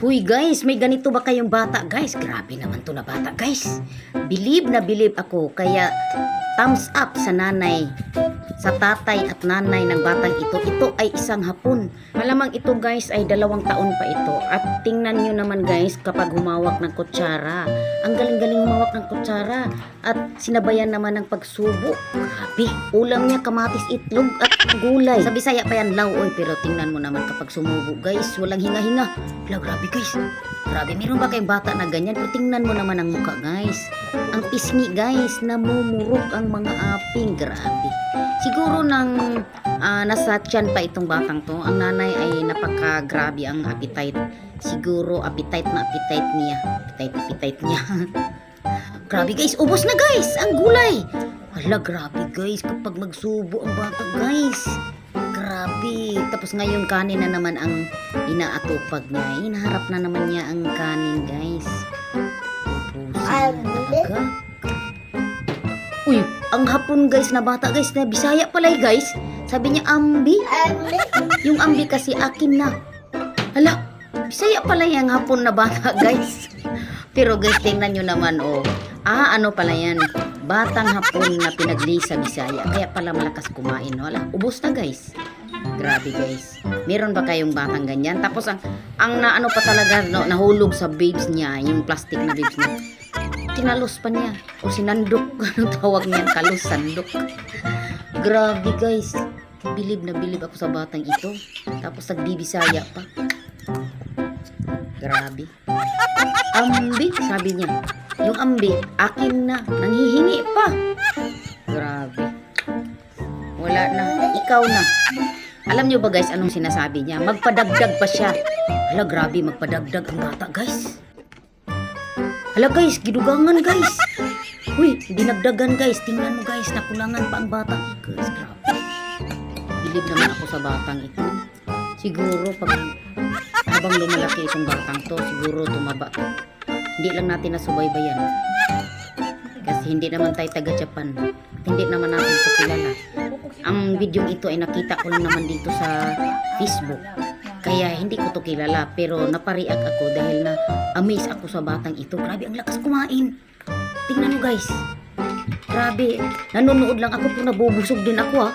Huy guys, may ganito ba kayong bata guys? Grabe naman to na bata guys. Bilib na bilib ako, kaya thumbs up sa nanay, sa tatay at nanay ng batang ito. Ito ay isang hapon. Malamang ito guys ay 2 taon pa ito. At tingnan nyo naman guys kapag humawak ng kutsara. Ang galing-galing humawak ng kutsara. At sinabayan naman ng pagsubo. Grabe, ulam niya kamatis, itlog at gulay. Sa Bisaya pa yan law, oy, pero tingnan mo naman kapag sumubo guys, walang hinga-hinga. Grabe guys, grabe, meron ba kayong bata na ganyan? Pero tingnan mo naman ang mukha guys, ang pisngi guys, namumurok ang mga aping. Grabe, siguro nang nasa tiyan pa itong batang to, ang nanay ay napaka-grabe ang appetite. Siguro appetite niya. Grabe guys, ubos na guys ang gulay. Hala, grabe guys, kapag magsubo ang bata guys, grabe. Tapos ngayon kanin na naman ang inaatupag niya. Hinaharap na naman niya ang kanin guys. Ubusin na talaga. Uy, ang hapon guys na bata guys, na Bisaya pala guys. Sabi niya ambi. Yung ambi kasi akin na. Hala, Bisaya pala yung hapon na bata guys. Pero guys, tingnan nyo naman oh. Ano pala yan? Batang hapon na pinagli sa Bisaya. Kaya pala malakas kumain. Wala, ubos na guys. Grabe guys. Meron ba kayong batang ganyan? Tapos ang naano pa talaga, no, nahulog sa babes niya. Yung plastic na babes niya. Kinalos pa niya. O sinandok. Anong tawag niyan? Kalos, sandok. Grabe guys. Bilib na bilib ako sa batang ito. Tapos nagbibisaya pa. Grabe. Ambi, sabi niya. Yung ambi, akin na. Nanghihingi pa. Grabe. Wala na. Ikaw na. Alam niyo ba guys, anong sinasabi niya? Magpadagdag pa siya. Hala, grabe, magpadagdag ang bata guys. Hala guys, gidugangan guys. Uy, dinagdagan guys. Tingnan mo guys, nakulangan pa ang bata. Guys, grabe. Bilib naman ako sa batang ito. Siguro pag habang lumalaki itong batang to, siguro tumaba to. Hindi lang natin nasubaybayan. Kasi hindi naman tayo taga Japan. Hindi naman natin ito kilala. Ang video ito ay nakita ko lang naman dito sa Facebook. Kaya hindi ko to kilala. Pero napareact ako dahil na amaze ako sa batang ito. Grabe, ang lakas kumain. Tingnan nyo guys. Grabe. Nanonood lang ako pero nabubusog din ako ha.